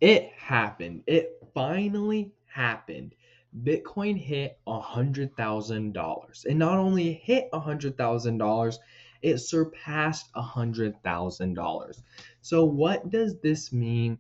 It happened. It finally happened. Bitcoin hit $100,000. And not only hit $100,000, it surpassed $100,000. So, what does this mean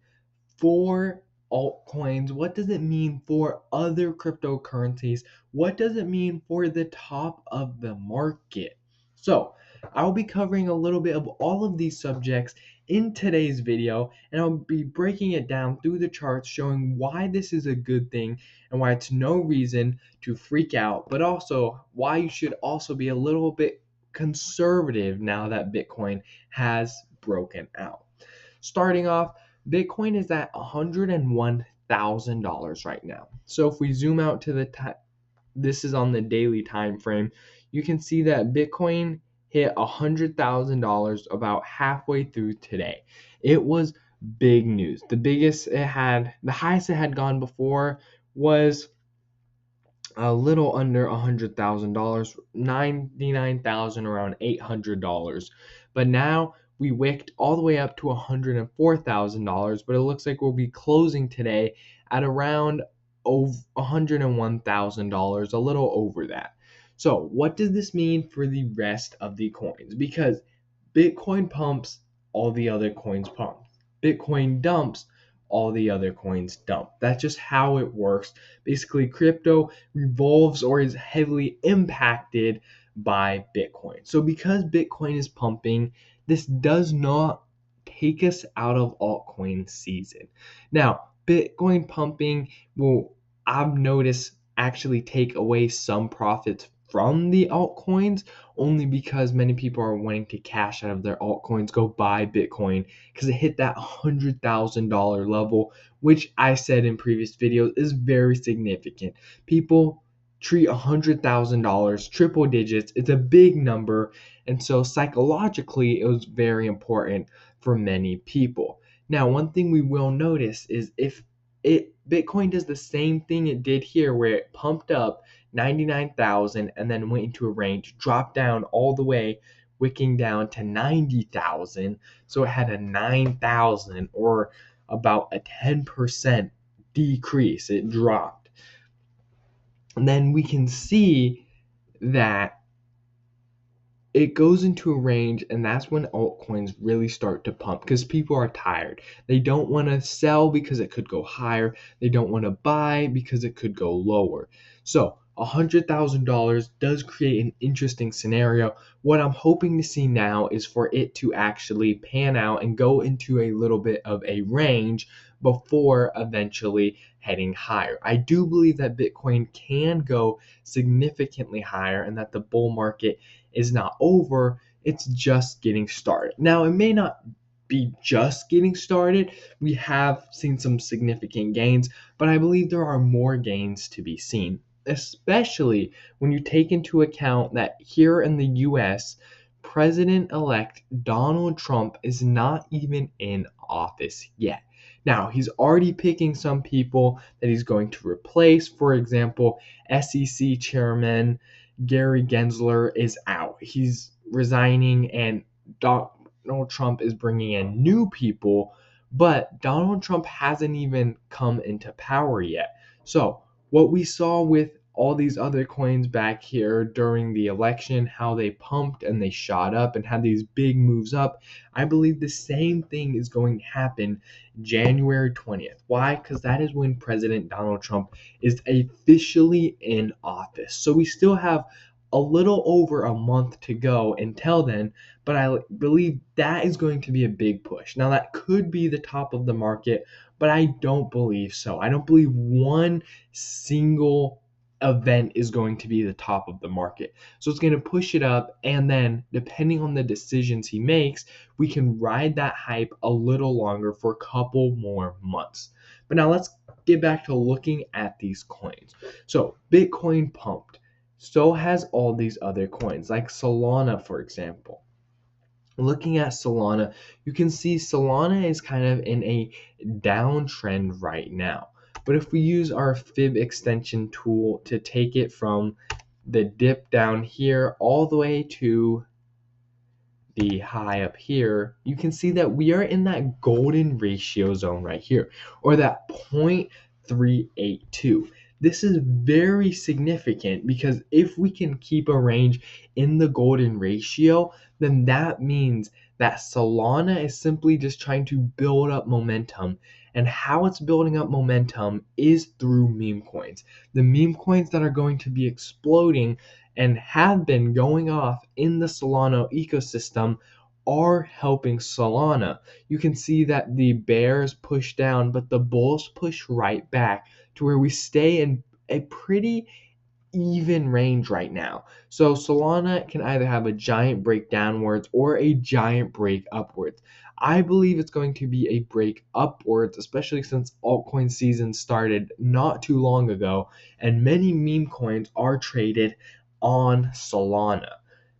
for altcoins? What does it mean for other cryptocurrencies? What does it mean for the top of the market? So, I'll be covering a little bit of all of these subjects in today's video, and I'll be breaking it down through the charts, showing why this is a good thing and why it's no reason to freak out, but also why you should also be a little bit conservative now that Bitcoin has broken out. Starting off, Bitcoin is at $101,000 right now. So if we zoom out to this is on the daily time frame, you can see that Bitcoin hit $100,000 about halfway through today. It was big news. The highest it had gone before was a little under $100,000, 99,000, around $800. But now we wicked all the way up to $104,000, but it looks like we'll be closing today at around $101,000, a little over that. So, what does this mean for the rest of the coins? Because Bitcoin pumps, all the other coins pump. Bitcoin dumps, all the other coins dump. That's just how it works. Basically, crypto revolves or is heavily impacted by Bitcoin. So because Bitcoin is pumping, this does not take us out of altcoin season. Now, Bitcoin pumping will, I've noticed, actually take away some profits from the altcoins, only because many people are wanting to cash out of their altcoins, go buy Bitcoin because it hit that $100,000 level, which I said in previous videos is very significant. People treat $100,000 triple digits. It's a big number, and so psychologically, it was very important for many people. Now, one thing we will notice is if Bitcoin does the same thing it did here, where it pumped up 99,000 and then went into a range, dropped down all the way, wicking down to 90,000. So it had a 9,000 or about a 10% decrease. It dropped. And then we can see that it goes into a range, and that's when altcoins really start to pump because people are tired. They don't want to sell because it could go higher. They don't want to buy because it could go lower. So $100,000 does create an interesting scenario. What I'm hoping to see now is for it to actually pan out and go into a little bit of a range before eventually heading higher. I do believe that Bitcoin can go significantly higher and that the bull market is not over, it's just getting started. Now, it may not be just getting started. We have seen some significant gains, but I believe there are more gains to be seen, especially when you take into account that here in the US, President elect Donald Trump is not even in office yet. Now, he's already picking some people that he's going to replace. For example, SEC Chairman Gary Gensler is out. He's resigning, and Donald Trump is bringing in new people, but Donald Trump hasn't even come into power yet. So, what we saw with all these other coins back here during the election, how they pumped and they shot up and had these big moves up, I believe the same thing is going to happen January 20th. Why? Because that is when President Donald Trump is officially in office. So we still have a little over a month to go until then, but I believe that is going to be a big push. Now, that could be the top of the market, but I don't believe so. I don't believe one single event is going to be the top of the market. So it's going to push it up, and then depending on the decisions he makes, we can ride that hype a little longer for a couple more months. But now let's get back to looking at these coins. So Bitcoin pumped. So has all these other coins, like Solana, for example. Looking at Solana, you can see Solana is kind of in a downtrend right now. But if we use our fib extension tool to take it from the dip down here all the way to the high up here, you can see that we are in that golden ratio zone right here, or that 0.382. This is very significant because if we can keep a range in the golden ratio, then that means that Solana is simply just trying to build up momentum. And how it's building up momentum is through meme coins. The meme coins that are going to be exploding and have been going off in the Solana ecosystem are helping Solana. You can see that the bears push down, but the bulls push right back to where we stay in a pretty even range right now. So Solana can either have a giant break downwards or a giant break upwards. I believe it's going to be a break upwards, especially since altcoin season started not too long ago, and many meme coins are traded on Solana.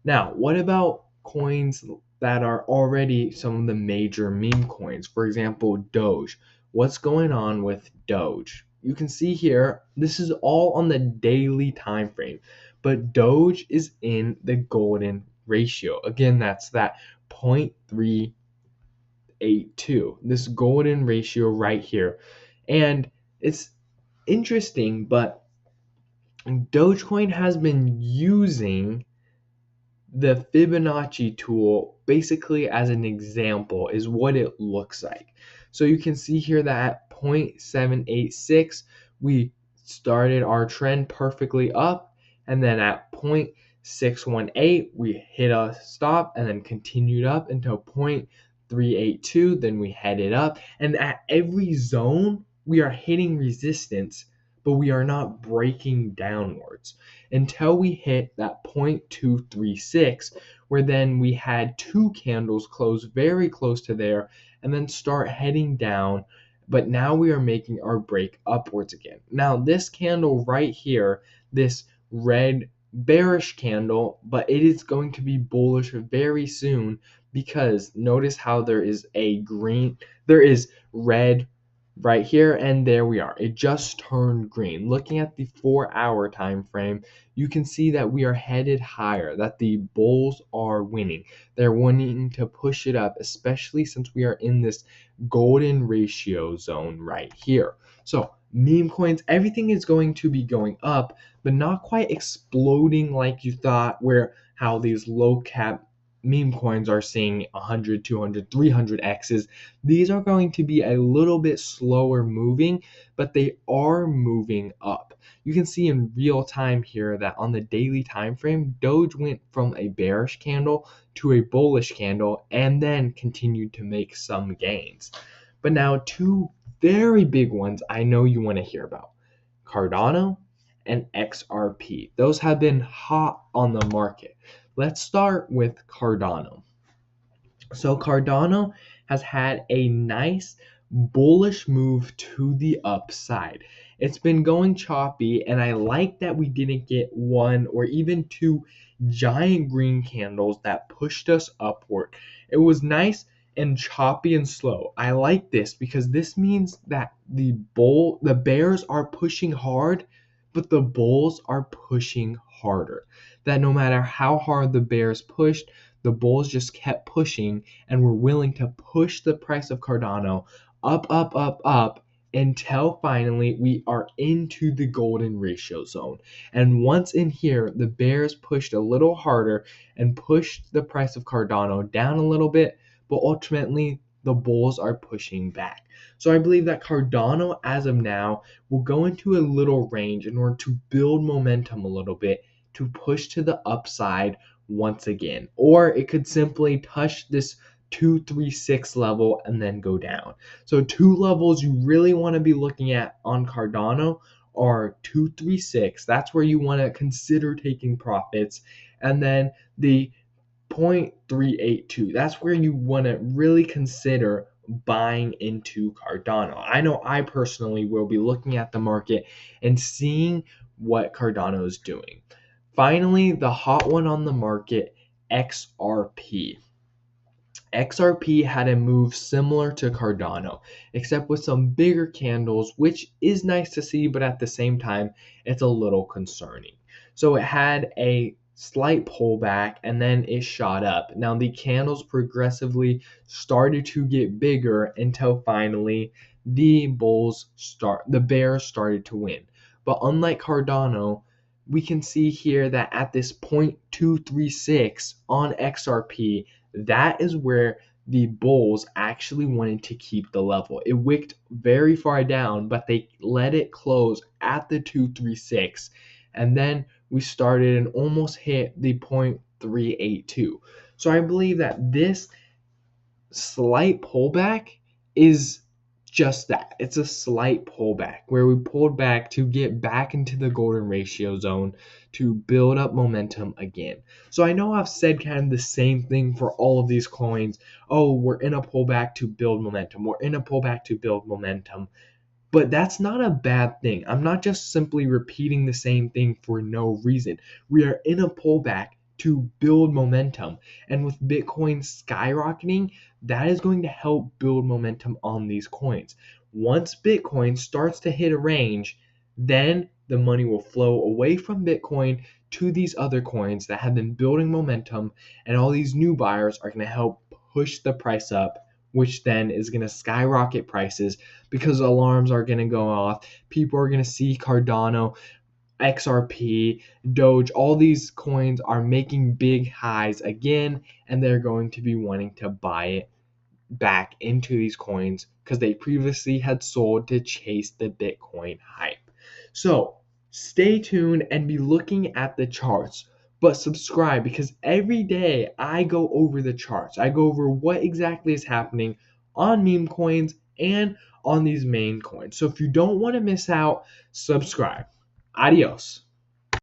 Now, what about coins that are already some of the major meme coins? For example, Doge. What's going on with Doge? You can see here, this is all on the daily time frame, but Doge is in the golden ratio. Again, that's that 0.382, this golden ratio right here. And it's interesting, but Dogecoin has been using the Fibonacci tool basically as an example is what it looks like. So you can see here that at 0.786 we started our trend perfectly up, and then at 0.618 we hit a stop and then continued up until 0.382, then we headed up, and at every zone we are hitting resistance, but we are not breaking downwards until we hit that 0.236, where then we had two candles close very close to there and then start heading down. But now we are making our break upwards again. Now this candle right here, this red bearish candle, but it is going to be bullish very soon, because notice how there is red right here, and there we are. It just turned green. Looking at the 4-hour time frame, you can see that we are headed higher, that the bulls are winning. They're wanting to push it up, especially since we are in this golden ratio zone right here. So meme coins, everything is going to be going up, but not quite exploding like you thought, where how these low cap meme coins are seeing 100, 200, 300 X's. These are going to be a little bit slower moving, but they are moving up. You can see in real time here that on the daily time frame, Doge went from a bearish candle to a bullish candle and then continued to make some gains. But now two very big ones I know you want to hear about: Cardano and XRP. Those have been hot on the market. Let's start with Cardano. So Cardano has had a nice bullish move to the upside. It's been going choppy, and I like that we didn't get one or even two giant green candles that pushed us upward. It was nice and choppy and slow. I like this because this means that the bears are pushing hard, but the bulls are pushing harder. That no matter how hard the bears pushed, the bulls just kept pushing and were willing to push the price of Cardano up, up, up, up, until finally we are into the golden ratio zone. And once in here, the bears pushed a little harder and pushed the price of Cardano down a little bit, but ultimately the bulls are pushing back. So I believe that Cardano, as of now, will go into a little range in order to build momentum a little bit to push to the upside once again. Or it could simply touch this 236 level and then go down. So two levels you really want to be looking at on Cardano are 236. That's where you want to consider taking profits. And then the 0.382. That's where you want to really consider buying into Cardano. I know I personally will be looking at the market and seeing what Cardano is doing. Finally, the hot one on the market, XRP. XRP had a move similar to Cardano, except with some bigger candles, which is nice to see, but at the same time, it's a little concerning. So it had a slight pullback, and then it shot up. Now the candles progressively started to get bigger until finally the bears started to win. But unlike Cardano, we can see here that at this 0.236 on XRP, that is where the bulls actually wanted to keep the level. It wicked very far down, but they let it close at the 236, and then we started and almost hit the 0.382. So I believe that this slight pullback is just that. It's a slight pullback where we pulled back to get back into the golden ratio zone to build up momentum again. So I know I've said kind of the same thing for all of these coins. Oh, we're in a pullback to build momentum. We're in a pullback to build momentum. But that's not a bad thing. I'm not just simply repeating the same thing for no reason. We are in a pullback to build momentum. And with Bitcoin skyrocketing, that is going to help build momentum on these coins. Once Bitcoin starts to hit a range, then the money will flow away from Bitcoin to these other coins that have been building momentum, and all these new buyers are going to help push the price up, which then is going to skyrocket prices because alarms are going to go off. People are going to see Cardano, XRP, Doge, all these coins are making big highs again, and they're going to be wanting to buy it back into these coins because they previously had sold to chase the Bitcoin hype. So stay tuned and be looking at the charts, but subscribe because every day I go over the charts. I go over what exactly is happening on meme coins and on these main coins. So if you don't want to miss out, subscribe. Adios.